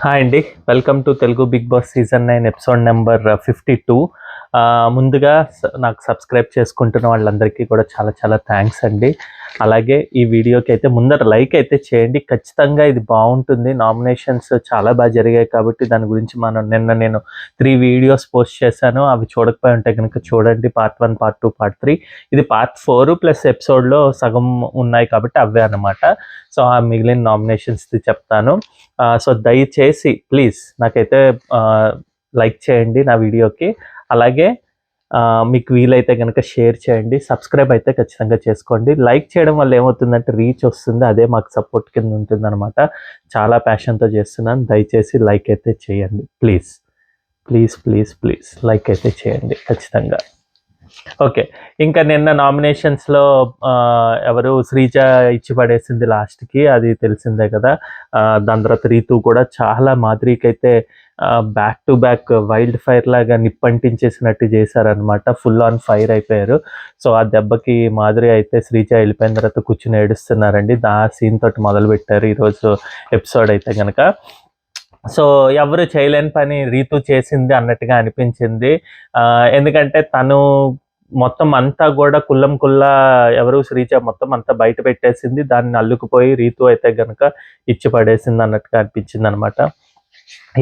Hi అండి. Welcome to Telugu Bigg Boss season 9 episode number 52. ముందుగా నాకు సబ్స్క్రైబ్ చేసుకుంటున్న వాళ్ళందరికీ కూడా చాలా చాలా థ్యాంక్స్ అండి. అలాగే ఈ వీడియోకి అయితే ముందర లైక్ అయితే చేయండి. ఖచ్చితంగా ఇది బాగుంటుంది. నామినేషన్స్ చాలా బాగా జరిగాయి కాబట్టి దాని గురించి నేను 3 వీడియోస్ పోస్ట్ చేశాను. అవి చూడకపోయి ఉంటే కనుక చూడండి. Part 1, part 2, part 3. ఇది పార్ట్ 4 ప్లస్ ఎపిసోడ్లో సగం ఉన్నాయి కాబట్టి అవే అన్నమాట. సో ఆ మిగిలిన నామినేషన్స్ది చెప్తాను. సో దయచేసి ప్లీజ్ నాకైతే లైక్ చేయండి నా వీడియోకి. అలాగే మీకు వీలైతే కనుక షేర్ చేయండి. సబ్స్క్రైబ్ అయితే ఖచ్చితంగా చేసుకోండి. లైక్ చేయడం వల్ల ఏమవుతుందంటే రీచ్ వస్తుంది. అదే మాకు సపోర్ట్ కింద ఉంటుందన్నమాట. చాలా ప్యాషన్తో చేస్తున్నాను. దయచేసి లైక్ అయితే చేయండి please please please please like అయితే చేయండి ఖచ్చితంగా. ఓకే, ఇంకా నిన్న నామినేషన్స్లో ఎవరు శ్రీజ ఇచ్చి పడేసింది లాస్ట్కి, అది తెలిసిందే కదా. దాని తర్వాత రీతు కూడా చాలా మాదిరికి అయితే back to back wild fire లాగా నిప్పంటించేసినట్టు చేశారనమాట. ఫుల్ ఆన్ ఫైర్ అయిపోయారు. సో ఆ దెబ్బకి మాధురి అయితే శ్రీజ వెళ్ళిపోయిన తర్వాత కూర్చుని ఏడుస్తున్నారండి. ఆ సీన్ తోటి మొదలు పెట్టారు ఈరోజు ఎపిసోడ్ అయితే కనుక. సో ఎవరు చేయలేని పని రీతు చేసింది అన్నట్టుగా అనిపించింది. ఎందుకంటే తను మొత్తం అంతా కూడా కుల్లం కుల్లా ఎవరు శ్రీజ మొత్తం అంతా బయట పెట్టేసింది. దాన్ని అల్లుకుపోయి రీతు అయితే గనక ఇచ్చి పడేసింది అన్నట్టుగా అనిపించింది అనమాట.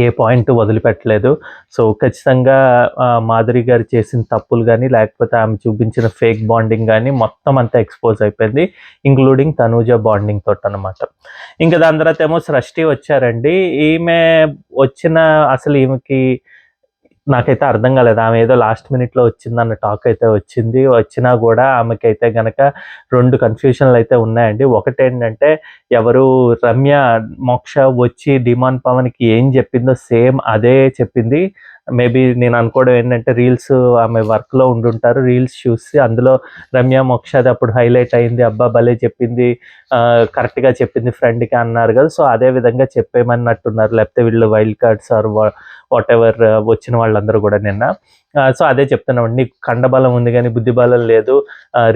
ఏ పాయింట్ వదిలిపెట్టలేదు. సో ఖచ్చితంగా మాధురి గారు చేసిన తప్పులు కానీ లేకపోతే ఆమె చూపించిన ఫేక్ బాండింగ్ కానీ మొత్తం అంతా ఎక్స్పోజ్ అయిపోయింది. ఇంక్లూడింగ్ తనూజ బాండింగ్ తోటి అనమాట. ఇంకా దాని తర్వాత ఏమో సృష్టి వచ్చారండి. ఈమె వచ్చిన అసలు ఈమెకి నాకైతే అర్థం కాలేదు. ఆమె ఏదో లాస్ట్ మినిట్లో వచ్చిందన్న టాక్ అయితే వచ్చినా కూడా ఆమెకైతే గనక 2 కన్ఫ్యూషన్లు అయితే ఉన్నాయండి. ఒకటేంటంటే ఎవరు రమ్య మోక్ష వచ్చి డిమాండ్ పవన్కి ఏం చెప్పిందో సేమ్ అదే చెప్పింది. మేబీ నేను అనుకోవడం ఏంటంటే రీల్స్ ఆమె వర్క్లో ఉండుంటారు. రీల్స్ చూసి అందులో రమ్య మోక్షది అప్పుడు హైలైట్ అయింది. అబ్బా భలే చెప్పింది, కరెక్ట్గా చెప్పింది ఫ్రెండ్కి అన్నారు కదా. సో అదే విధంగా చెప్పేమన్నట్టున్నారు. లేకపోతే వీళ్ళు wild cards or whatever వచ్చిన వాళ్ళందరూ కూడా నిన్న. సో అదే చెప్తున్నామండి, నీకు కండబలం ఉంది కానీ బుద్ధి బలం లేదు,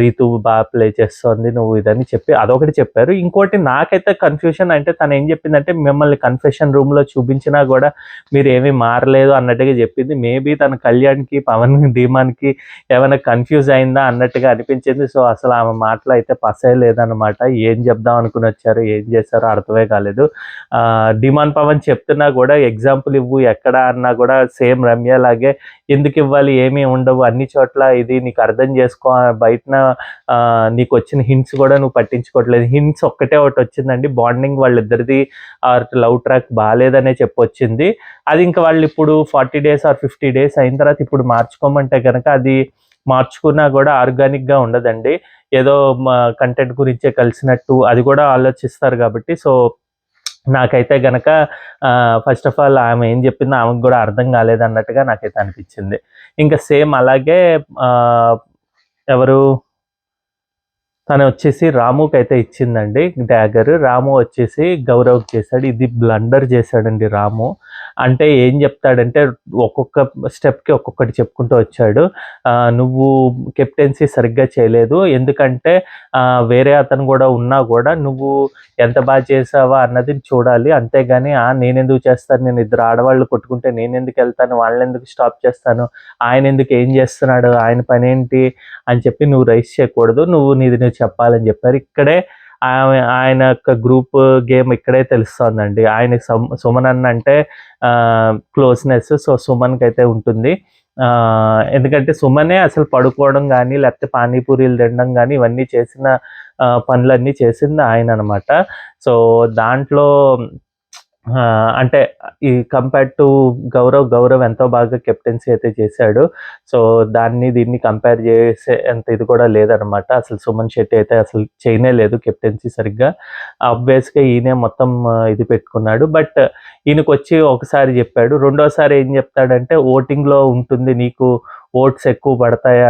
రీతు బాగా ప్లే చేస్తుంది నువ్వు ఇదని చెప్పి అదొకటి చెప్పారు. ఇంకోటి నాకైతే కన్ఫ్యూషన్ అంటే తను ఏం చెప్పిందంటే మిమ్మల్ని కన్ఫెషన్ రూమ్లో చూపించినా కూడా మీరు ఏమీ మారలేదు అన్నట్టుగా చెప్పింది. మేబీ తన కళ్యాణ్కి పవన్ ధీమాన్కి ఏమైనా కన్ఫ్యూజ్ అయిందా అన్నట్టుగా అనిపించింది. సో అసలు ఆమె మాటలు అయితే పసే లేదనమాట. ఏం చెప్దాం అనుకుని వచ్చారు, ఏం చేశారో అర్థమే కాలేదు. డిమాండ్ పవన్ చెప్తున్నా కూడా ఎగ్జాంపుల్ ఇవ్వు ఎక్కడ అన్నా కూడా సేమ్ రమ్య లాగే ఎందుకు ఇవ్వాలి, ఏమీ ఉండవు అన్ని చోట్ల, ఇది నీకు అర్థం చేసుకో, బయటన నీకు వచ్చిన హింట్స్ కూడా నువ్వు పట్టించుకోవట్లేదు. హింట్స్ ఒకటి వచ్చిందండి, బాండింగ్ వాళ్ళిద్దరిది ఆర్ లవ్ ట్రాక్ బాగాలేదనే చెప్పొచ్చింది. అది ఇంకా వాళ్ళు ఇప్పుడు 40 days ఆర్ 50 days అయిన తర్వాత ఇప్పుడు మార్చుకోమంటే కనుక అది మార్చుకున్నా కూడా ఆర్గానిక్గా ఉండదండి. ఏదో కంటెంట్ గురించే కలిసినట్టు అది కూడా ఆలోచిస్తారు కాబట్టి. సో నాకైతే గనక ఫస్ట్ ఆఫ్ ఆల్ ఆమె ఏం చెప్పిందో ఆమెకు కూడా అర్థం కాలేదన్నట్టుగా నాకైతే అనిపించింది. ఇంకా సేమ్ అలాగే ఎవరు తను వచ్చేసి రాముకి అయితే ఇచ్చిందండి డ్యాగర్. రాము వచ్చేసి గౌరవ్కి చేశాడు. ఇది బ్లండర్ చేశాడండి రాము. అంటే ఏం చెప్తాడంటే ఒక్కొక్క స్టెప్కి ఒక్కొక్కటి చెప్పుకుంటూ వచ్చాడు. నువ్వు కెప్టెన్సీ సరిగ్గా చేయలేదు, ఎందుకంటే వేరే అతను కూడా ఉన్నా కూడా నువ్వు ఎంత బాగా చేసావా అన్నది చూడాలి, అంతేగాని నేనెందుకు చేస్తాను, నేను ఇద్దరు ఆడవాళ్ళు కొట్టుకుంటే నేనెందుకు వెళ్తాను, వాళ్ళని ఎందుకు స్టాప్ చేస్తాను, ఆయన ఎందుకు ఏం చేస్తున్నాడు, ఆయన పని ఏంటి అని చెప్పి నువ్వు రైస్ చేయకూడదు, నీది నువ్వు చెప్పాలని చెప్పారు. ఇక్కడే ఆయన యొక్క గ్రూప్ గేమ్ ఇక్కడే తెలుస్తుందండి. ఆయనకి సుమన్ అన్న అంటే క్లోజ్నెస్. సో సుమన్కి అయితే ఉంటుంది. ఎందుకంటే సుమనే అసలు పడుకోవడం కానీ లేకపోతే పానీపూరీలు తినడం కానీ ఇవన్నీ చేసిన పనులన్నీ చేసింది ఆయన అనమాట. దాంట్లో అంటే ఈ కంపేర్ టు గౌరవ్ ఎంతో బాగా కెప్టెన్సీ అయితే చేశాడు. సో దీన్ని కంపేర్ చేసే అంత ఇది కూడా లేదనమాట. అసలు సుమన్ శెట్టి అయితే అసలు చేయనే లేదు కెప్టెన్సీ సరిగ్గా. ఆబ్వియస్గా ఈయనే మొత్తం ఇది పెట్టుకున్నాడు. బట్ ఈయనకు వచ్చి ఒకసారి చెప్పాడు, రెండోసారి ఏం చెప్తాడంటే ఓటింగ్లో ఉంటుంది, నీకు ఓట్స్ ఎక్కువ పడతాయి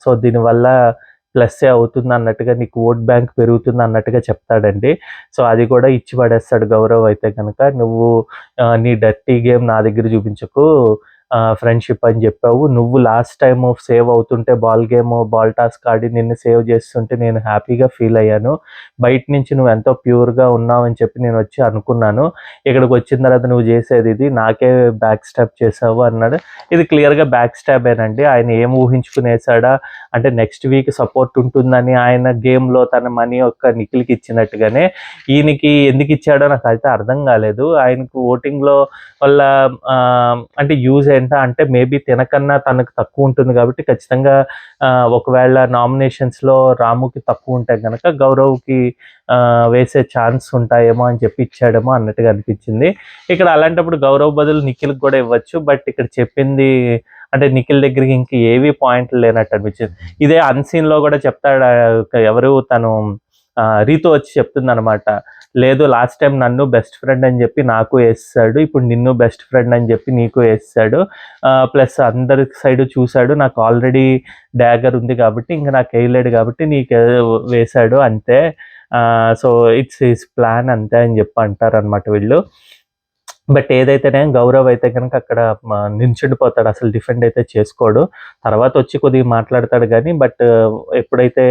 సో దీనివల్ల ప్లస్సే అవుతుంది అన్నట్టుగా, నీకు ఓట్ బ్యాంక్ పెరుగుతుంది అన్నట్టుగా చెప్తాడండి. సో అది కూడా ఇచ్చి పడేస్తాడు గౌరవ్ అయితే కనుక. నువ్వు నీ డర్టీ గేమ్ నా దగ్గర చూపించకు, ఫ్రెండ్షిప్ అని చెప్పావు. నువ్వు లాస్ట్ టైం సేవ్ అవుతుంటే బాల్ టాస్క్ ఆడి నిన్ను సేవ్ చేస్తుంటే నేను హ్యాపీగా ఫీల్ అయ్యాను. బయట నుంచి నువ్వు ఎంతో ప్యూర్గా ఉన్నావు అని చెప్పి నేను వచ్చి అనుకున్నాను. ఇక్కడికి వచ్చిన తర్వాత నువ్వు చేసేది ఇది, నాకే బ్యాక్ స్టాప్ చేసావు అన్నాడు. ఇది క్లియర్గా బ్యాక్ స్టాబేనండి. ఆయన ఏం ఊహించుకునేసాడా అంటే నెక్స్ట్ వీక్ సపోర్ట్ ఉంటుందని ఆయన గేమ్లో తన మనీ ఒక్క నిఖిల్కి ఇచ్చినట్టుగానే ఈయనకి ఎందుకు ఇచ్చాడో నాకు అయితే అర్థం కాలేదు. ఆయనకు ఓటింగ్లో వల్ల అంటే యూజ్ ఏంటా అంటే మేబీ తినకన్నా తనకు తక్కువ ఉంటుంది కాబట్టి ఖచ్చితంగా ఒకవేళ నామినేషన్స్లో రాముకి తక్కువ ఉంటే కనుక గౌరవ్కి వేసే ఛాన్స్ ఉంటాయేమో అని చెప్పి ఇచ్చాడేమో అన్నట్టుగా అనిపించింది. ఇక్కడ అలాంటప్పుడు గౌరవ్ బదులు నిఖిల్కి కూడా ఇవ్వచ్చు. బట్ ఇక్కడ చెప్పింది అంటే నిఖిల్ దగ్గరికి ఇంక ఏవి పాయింట్లు లేనట్టు అనిపించింది. ఇదే అన్సీన్లో కూడా చెప్తాడు, ఎవరు తను రీతు వచ్చి చెప్తుంది అనమాట, లేదు లాస్ట్ టైం నన్ను బెస్ట్ ఫ్రెండ్ అని చెప్పి నాకు వేస్తాడు, ఇప్పుడు నిన్ను బెస్ట్ ఫ్రెండ్ అని చెప్పి నీకు వేస్తాడు, ప్లస్ అందరి సైడ్ చూశాడు, నాకు ఆల్రెడీ డ్యాగర్ ఉంది కాబట్టి ఇంకా నాకు వేయలేడు కాబట్టి నీకు వేశాడు అంతే, సో ఇట్స్ హిస్ ప్లాన్ అంతే అని చెప్పి అంటారు అనమాట వీళ్ళు. బట్ ఏదైతేనే గౌరవ్ అయితే కనుక అక్కడ నిల్చుండిపోతాడు, అసలు డిఫెండ్ అయితే చేసుకోడు. తర్వాత వచ్చి కొద్దిగా మాట్లాడతాడు కానీ బట్ ఎప్పుడైతే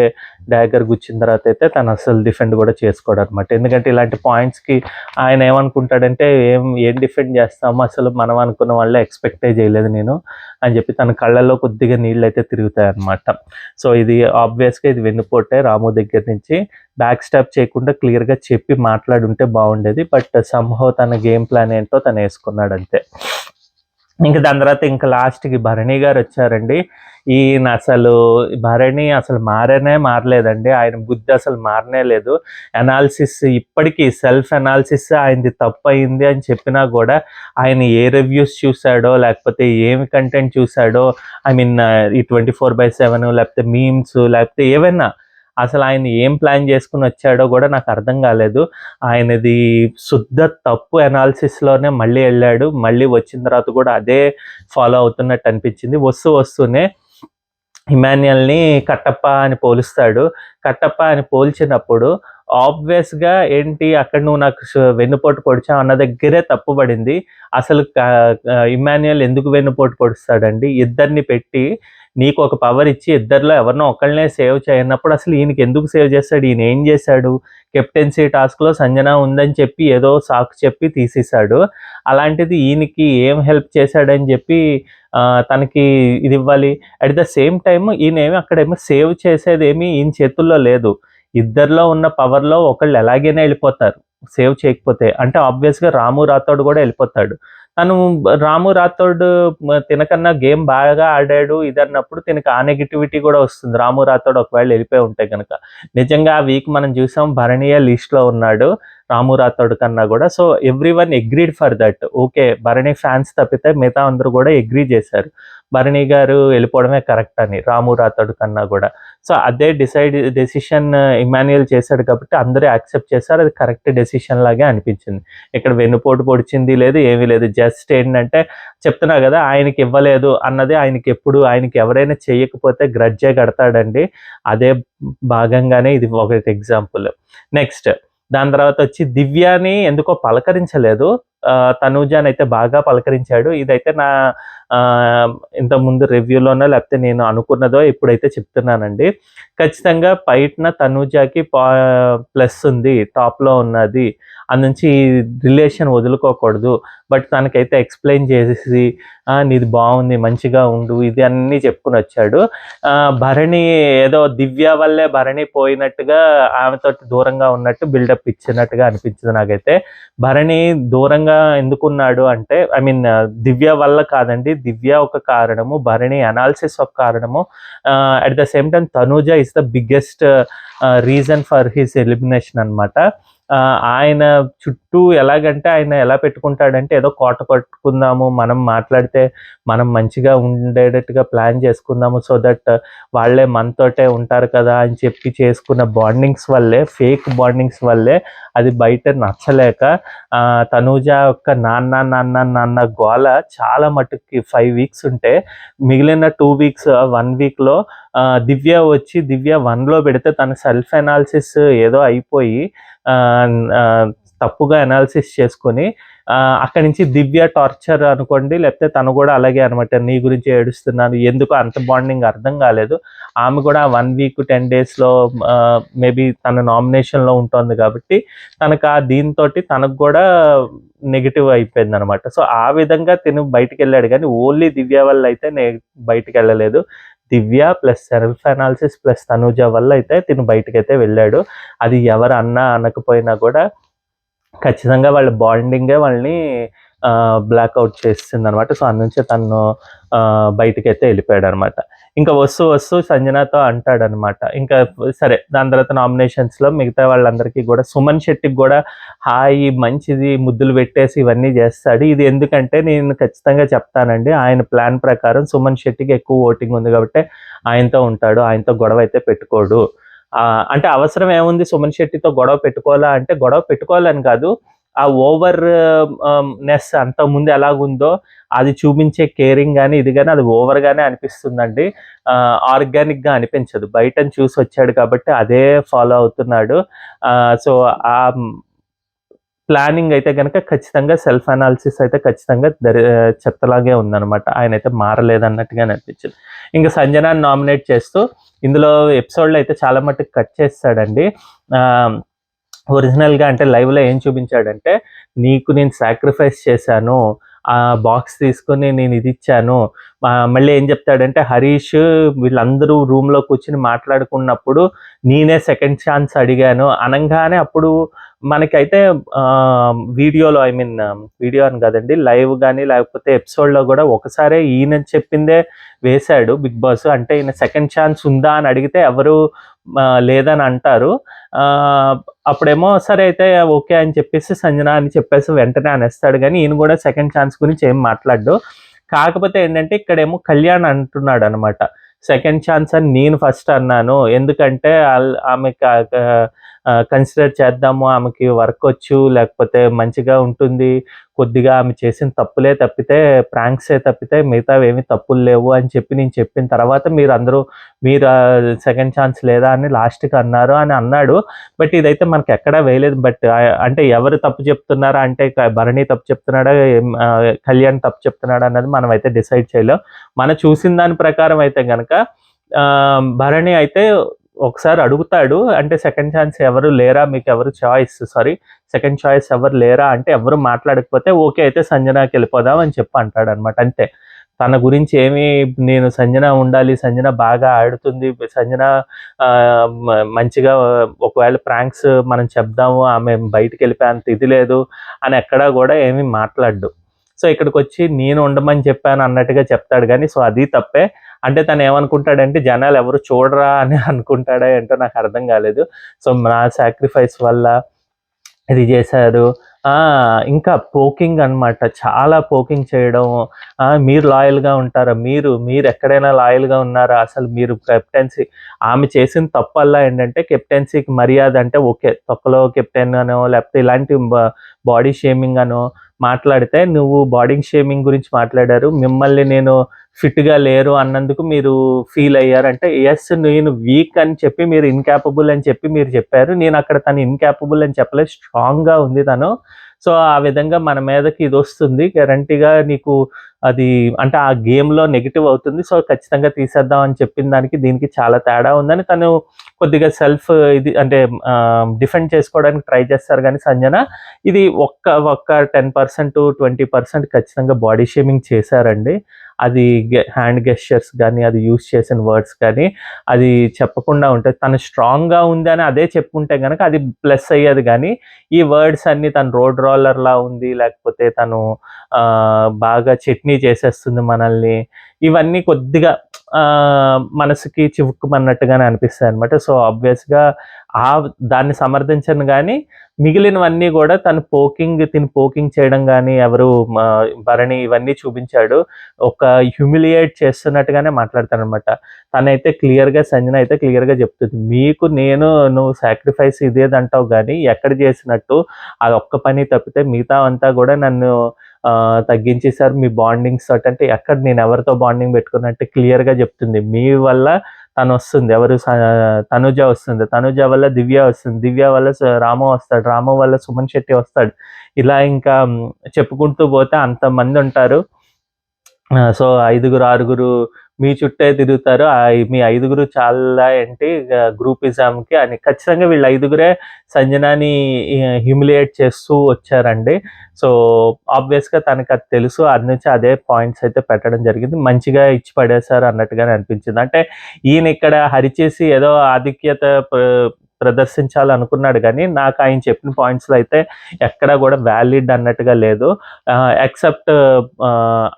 డ్యాగర్ గుచ్చిన తర్వాత అయితే తను అసలు డిఫెండ్ కూడా చేసుకోడు అనమాట. ఎందుకంటే ఇలాంటి పాయింట్స్కి ఆయన ఏమనుకుంటాడంటే ఏం డిఫెండ్ చేస్తాము, అసలు మనం అనుకున్న వాళ్ళే ఎక్స్పెక్టే చేయలేదు నేను అని చెప్పి తన కళ్ళల్లో కొద్దిగా నీళ్ళు అయితే తిరుగుతాయి అనమాట. సో ఇది ఆబ్వియస్గా ఇది వెన్నుపోటే రాము దగ్గర నుంచి. బ్యాక్ స్టాప్ చేయకుండా క్లియర్గా చెప్పి మాట్లాడుంటే బాగుండేది. బట్ సంహవ్ తన గేమ్ ప్లాన్ ఏంటో తను వేసుకున్నాడు అంతే. ఇంకా దాని తర్వాత ఇంకా లాస్ట్కి భరణి గారు వచ్చారండి. ఈయన అసలు భరణి అసలు మారలేదండి. ఆయన బుద్ధి అసలు మారనే లేదు. అనాలిసిస్ ఇప్పటికీ సెల్ఫ్ అనాలిసిస్ ఆయనది తప్పు అయింది అని చెప్పినా కూడా ఆయన ఏ రివ్యూస్ చూశాడో లేకపోతే ఏమి కంటెంట్ చూశాడో, ఐ మీన్ ఈ 24/7 లేకపోతే మీమ్స్ లేకపోతే ఏవైనా అసలు ఆయన ఏం ప్లాన్ చేసుకుని వచ్చాడో కూడా నాకు అర్థం కాలేదు. ఆయనది శుద్ధ తప్పు అనాలిసిస్లోనే మళ్ళీ వెళ్ళాడు. మళ్ళీ వచ్చిన తర్వాత కూడా అదే ఫాలో అవుతున్నట్టు అనిపించింది. వస్తూనే ఇమాన్యుయల్ని కట్టప్ప అని పోలుస్తాడు. కట్టప్ప అని పోల్చినప్పుడు ఆబ్వియస్గా ఏంటి అక్కడ నువ్వు నాకు వెన్నుపోటు పొడిచావు అన్న దగ్గరే తప్పుపడింది. అసలు ఇమాన్యుయల్ ఎందుకు వెన్నుపోటు పొడుస్తాడండి? ఇద్దరిని పెట్టి నీకు ఒక పవర్ ఇచ్చి ఇద్దరిలో ఎవరినో ఒకళ్ళనే సేవ్ చేయనప్పుడు అసలు ఈయనకి ఎందుకు సేవ్ చేస్తాడు? ఈయన ఏం చేశాడు? కెప్టెన్సీ టాస్క్లో సంజన ఉందని చెప్పి ఏదో సాకు చెప్పి తీసేశాడు. అలాంటిది ఈయనకి ఏం హెల్ప్ చేశాడని చెప్పి తనకి ఇది ఇవ్వాలి. అట్ ద సేమ్ టైమ్ ఈయనేమి అక్కడేమో సేవ్ చేసేది ఏమీ ఈయన చేతుల్లో లేదు. ఇద్దరిలో ఉన్న పవర్లో ఒకళ్ళు ఎలాగైనా వెళ్ళిపోతారు సేవ్ చేయకపోతే. అంటే ఆబ్వియస్గా రాము రాథోడ్ కూడా వెళ్ళిపోతాడు. తను రాము రాథోడ్ తినకన్నా గేమ్ బాగా ఆడాడు ఇది అన్నప్పుడు తినకు ఆ నెగిటివిటీ కూడా వస్తుంది. రాము రాథోడ్ ఒకవేళ వెళ్ళిపోయి ఉంటే కనుక. నిజంగా ఆ వీక్ మనం చూసాం భరణీయ లిస్ట్లో ఉన్నాడు రాము రాథోడ్ కన్నా కూడా. So everyone agreed for that. Okay, Bharani fans తప్పితే మిగతా అందరూ కూడా అగ్రీ చేశారు భరణి గారు వెళ్ళిపోవడమే కరెక్ట్ అని రాము రాథోడ్ కన్నా కూడా. సో అదే డెసిషన్ ఇమాన్యుయల్ చేశాడు కాబట్టి అందరూ యాక్సెప్ట్ చేశారు. అది కరెక్ట్ డెసిషన్ లాగే అనిపించింది. ఇక్కడ వెన్నుపోటు పొడిచింది లేదు, ఏమీ లేదు. జస్ట్ ఏంటంటే చెప్తున్నా కదా, ఆయనకి ఇవ్వలేదు అన్నది ఆయనకి ఎవరైనా చేయకపోతే గ్రడ్జే కడతాడండి. అదే భాగంగానే ఇది ఒకటి ఎగ్జాంపుల్. నెక్స్ట్ దాని తర్వాత వచ్చి దివ్యాని ఎందుకో పలకరించలేదు, తనూజాని అయితే బాగా పలకరించాడు. ఇదైతే నా ఇంతకుముందు రివ్యూలోనో లేకపోతే నేను అనుకున్నదో ఇప్పుడైతే చెప్తున్నానండి. ఖచ్చితంగా పైన తనూజాకి ప్లస్ ఉంది, టాప్లో ఉన్నది, అందుంచి రిలేషన్ వదులుకోకూడదు. బట్ తనకైతే ఎక్స్ప్లెయిన్ చేసి నీది బాగుంది, మంచిగా ఉండు, ఇది అన్నీ చెప్పుకుని వచ్చాడు. భరణి ఏదో దివ్య వల్లే భరణి పోయినట్టుగా ఆమెతో దూరంగా ఉన్నట్టు బిల్డప్ ఇచ్చినట్టుగా అనిపించింది నాకైతే. భరణి దూరంగా ఎందుకున్నాడు అంటే ఐ మీన్ దివ్య వల్ల కాదండి. దివ్య ఒక కారణము, భరణి అనాలిసిస్ ఒక కారణము. At the same time Tanuja is the biggest reason for his elimination అనమాట. ఆయన చుట్టూ ఎలాగంటే ఆయన ఎలా పెట్టుకుంటాడంటే ఏదో కోట కట్టుకుందాము, మనం మాట్లాడితే మనం మంచిగా ఉండేటట్టుగా ప్లాన్ చేసుకుందాము, సో దట్ వాళ్ళే మనతోటే ఉంటారు కదా అని చెప్పి చేసుకున్న బాండింగ్స్ వల్లే, ఫేక్ బాండింగ్స్ వల్లే అది బయట నచ్చలేక తనూజ యొక్క నాన్న గోల చాలా మటుకి 5 వీక్స్ ఉంటే మిగిలిన 2 వీక్స్ 1 వీక్లో దివ్య వచ్చి దివ్య 1లో పెడితే తన సెల్ఫ్ అనాలిసిస్ ఏదో అయిపోయి తప్పుగా అనాలిసిస్ చేసుకొని అక్కడి నుంచి దివ్య టార్చర్ అనుకోండి, లేకపోతే తను కూడా అలాగే అనమాట, నీ గురించి ఏడుస్తున్నాను, ఎందుకు అంత బాండింగ్ అర్థం కాలేదు. ఆమె కూడా 1 వీక్ 10 డేస్లో మేబీ తన నామినేషన్లో ఉంటుంది కాబట్టి తనకు దీంతో తనకు కూడా నెగిటివ్ అయిపోయింది అనమాట. సో ఆ విధంగా తిను బయటికి వెళ్ళాడు, కానీ ఓన్లీ దివ్య వల్ల అయితే బయటికి వెళ్ళలేదు. Divya plus self analysis plus Tanuja వల్ల అయితే తిను బయటకైతే వెళ్ళాడు. అది ఎవరు అన్నా అనకపోయినా కూడా ఖచ్చితంగా వాళ్ళ బాండింగే వాళ్ళని బ్లాక్అవుట్ చేస్తుంది అనమాట. సో అందునుంచి తను బయటకైతే వెళ్ళిపోయాడు అనమాట. ఇంకా వస్తూ సంజనాతో అంటాడనమాట. ఇంకా సరే, దాని తర్వాత నామినేషన్స్లో మిగతా వాళ్ళందరికీ కూడా సుమన్ శెట్టికి కూడా హాయి మంచిది ముద్దులు పెట్టేసి ఇవన్నీ చేస్తాడు. ఇది ఎందుకంటే నేను ఖచ్చితంగా చెప్తానండి, ఆయన ప్లాన్ ప్రకారం సుమన్ శెట్టికి ఎక్కువ ఓటింగ్ ఉంది కాబట్టి ఆయనతో ఉంటాడు, ఆయనతో గొడవ అయితే పెట్టుకోడు. అంటే అవసరం ఏముంది సుమన్ శెట్టితో గొడవ పెట్టుకోవాలా అంటే, గొడవ పెట్టుకోవాలని కాదు, ఆ ఓవర్ నెస్ అంతకుముందు ఎలాగుందో అది చూపించే కేరింగ్ కానీ ఇది కానీ అది ఓవర్గానే అనిపిస్తుందండి. ఆర్గానిక్గా అనిపించదు. బయటని చూసి వచ్చాడు కాబట్టి అదే ఫాలో అవుతున్నాడు. సో ఆ ప్లానింగ్ అయితే కనుక ఖచ్చితంగా సెల్ఫ్ అనాలిసిస్ అయితే ఖచ్చితంగా చెత్తలాగే ఉందన్నమాట. ఆయన అయితే మారలేదన్నట్టుగా అనిపించింది. ఇంకా సంజనాన్ని నామినేట్ చేస్తూ ఇందులో ఎపిసోడ్లో అయితే చాలా మట్టుకు కట్ చేస్తాడండి. ఒరిజినల్గా అంటే లైవ్లో ఏం చూపించాడంటే, నీకు నేను సాక్రిఫైస్ చేశాను, ఆ బాక్స్ తీసుకొని నేను ఇది ఇచ్చాను. మళ్ళీ ఏం చెప్తాడంటే, హరీష్ వీళ్ళందరూ రూమ్లో కూర్చుని మాట్లాడుకున్నప్పుడు నేనే సెకండ్ ఛాన్స్ అడిగాను అనగానే అప్పుడు మనకైతే వీడియోలో వీడియో అని కదండి, లైవ్ కానీ లేకపోతే ఎపిసోడ్లో కూడా ఒకసారి ఈయన చెప్పిందే వేశాడు బిగ్ బాస్. అంటే ఈయన సెకండ్ ఛాన్స్ ఉందా అని అడిగితే ఎవరు లేదని అంటారు. అప్పుడేమో సరే అయితే ఓకే అని చెప్పేసి సంజన అని చెప్పేసి వెంటనే అనేస్తాడు, కానీ ఈయన కూడా సెకండ్ ఛాన్స్ గురించి ఏం మాట్లాడు. కాకపోతే ఏంటంటే ఇక్కడేమో కళ్యాణ్ అంటున్నాడు అనమాట, సెకండ్ ఛాన్స్ అని నేను ఫస్ట్ అన్నాను, ఎందుకంటే ఆమెకి కన్సిడర్ చేద్దాము, ఆమెకి వర్క్ వచ్చు, లేకపోతే మంచిగా ఉంటుంది, కొద్దిగా ఆమె చేసిన తప్పులే తప్పితే ప్రాంక్సే తప్పితే మిగతావి ఏమి తప్పులు లేవు అని చెప్పి నేను చెప్పిన తర్వాత మీరు సెకండ్ ఛాన్స్ లేదా అని లాస్ట్కి అన్నారు అని అన్నాడు. బట్ ఇదైతే మనకి ఎక్కడా వేయలేదు. బట్ అంటే ఎవరు తప్పు చెప్తున్నారా అంటే భరణి తప్పు చెప్తున్నాడా కళ్యాణ్ తప్పు చెప్తున్నాడా అన్నది మనం అయితే డిసైడ్ చేయలేం. మనం చూసిన దాని ప్రకారం అయితే కనుక భరణి అయితే ఒకసారి అడుగుతాడు, అంటే సెకండ్ ఛాన్స్ ఎవరు లేరా, మీకు ఎవరు సెకండ్ చాయిస్ ఎవరు లేరా అంటే ఎవరు మాట్లాడకపోతే ఓకే అయితే సంజనాకి వెళ్ళిపోదాం అని చెప్పి అంటాడు అనమాట. అంతే, తన గురించి నేను సంజన ఉండాలి, సంజన బాగా ఆడుతుంది, సంజన మంచిగా ఒకవేళ ప్రాంక్స్ మనం చెప్దాము, ఆమె బయటికి వెళ్ళిపోయేంత ఇది లేదు అని ఎక్కడా కూడా ఏమీ మాట్లాడు. సో ఇక్కడికి వచ్చి నేను ఉండమని చెప్పాను అన్నట్టుగా చెప్తాడు, కానీ సో అది తప్పే. అంటే తను ఏమనుకుంటాడంటే జనాలు ఎవరు చూడరా అని అనుకుంటాడా ఏంటో నాకు అర్థం కాలేదు. సో నా సాక్రిఫైస్ వల్ల ఇది చేశారు. ఇంకా పోకింగ్ అనమాట, చాలా పోకింగ్ చేయడం. మీరు లాయల్గా ఉంటారా, మీరు ఎక్కడైనా లాయల్గా ఉన్నారా, అసలు మీరు కెప్టెన్సీ ఆమె చేసిన తప్పల్లా ఏంటంటే కెప్టెన్సీకి మర్యాద అంటే ఓకే, తొక్కలో కెప్టెన్ అనో లేకపోతే ఇలాంటి బాడీ షేమింగ్ అనో మాట్లాడితే, నువ్వు బాడీ షేమింగ్ గురించి మాట్లాడారు, మిమ్మల్ని నేను ఫిట్గా లేరు అన్నందుకు మీరు ఫీల్ అయ్యారంటే ఎస్, నేను వీక్ అని చెప్పి మీరు ఇన్క్యాపబుల్ అని చెప్పి మీరు చెప్పారు, నేను అక్కడ తను ఇన్క్యాపబుల్ అని చెప్పలేదు, స్ట్రాంగ్గా ఉంది తను. సో ఆ విధంగా మన మీదకి ఇది వస్తుంది, గ్యారంటీగా నీకు అది అంటే ఆ గేమ్లో నెగిటివ్ అవుతుంది, సో ఖచ్చితంగా తీసేద్దాం అని చెప్పిన దానికి దీనికి చాలా తేడా ఉందని తను కొద్దిగా సెల్ఫ్ ఇది అంటే డిఫెండ్ చేసుకోవడానికి ట్రై చేస్తారు. కానీ సంజన ఇది ఒక్క 10% 20% ఖచ్చితంగా బాడీ షేమింగ్ చేశారండి. అది హ్యాండ్ గెస్చర్స్ కానీ అది యూస్ చేసిన వర్డ్స్ కానీ అది చెప్పకుండా ఉంటుంది. తను స్ట్రాంగ్గా ఉంది అని అదే చెప్పుకుంటే కనుక అది ప్లస్ అయ్యేది, కానీ ఈ వర్డ్స్ అన్నీ తను రోడ్ రోలర్లా ఉంది, లేకపోతే తను బాగా చట్నీ చేసేస్తుంది మనల్ని, ఇవన్నీ కొద్దిగా మనసుకి చివుక్కుమన్నట్టుగానే అనిపిస్తాయి అనమాట. సో ఆబ్వియస్గా దాన్ని సమర్థించను, కానీ మిగిలినవన్నీ కూడా తిని పోకింగ్ చేయడం కానీ ఎవరు భరణి ఇవన్నీ చూపించాడు, ఒక హ్యూమిలియేట్ చేస్తున్నట్టుగానే మాట్లాడతాను అనమాట. సంజన అయితే క్లియర్గా చెప్తుంది, నువ్వు సాక్రిఫైస్ ఇదేదంటావు కానీ ఎక్కడ చేసినట్టు అది ఒక్క పని తప్పితే మిగతా అంతా కూడా నన్ను తగ్గించేశారు మీ బాండింగ్స్ తోటి. అంటే ఎక్కడ నేను ఎవరితో బాండింగ్ పెట్టుకున్నట్టు క్లియర్గా చెప్తుంది, మీ వల్ల తను వస్తుంది, ఎవరు తనుజ వస్తుంది, తనుజ వల్ల దివ్య వస్తుంది, దివ్య వల్ల రాము వస్తాడు, రాము వల్ల సుమన్ శెట్టి వస్తాడు. ఇలా ఇంకా చెప్పుకుంటూ పోతే అంతమంది ఉంటారు. సో 5, 6 మీ చుట్టే తిరుగుతారు. మీ 5 చాలా ఏంటి గ్రూపిజంకి అని ఖచ్చితంగా వీళ్ళు 5 సంజనాని హ్యూమిలియేట్ చేస్తూ వచ్చారండి. సో ఆబ్వియస్గా తనకు అది తెలుసు, అది నుంచి అదే పాయింట్స్ అయితే పెట్టడం జరిగింది. మంచిగా ఇచ్చి పడేశారు అన్నట్టుగానే అనిపించింది. అంటే ఈయన ఇక్కడ హరిచేసి ఏదో ఆధిక్యత ప్రదర్శించాలనుకున్నాడు, కానీ నాకు ఆయన చెప్పిన పాయింట్స్లో అయితే ఎక్కడా కూడా వ్యాలిడ్ అన్నట్టుగా లేదు. ఎక్సెప్ట్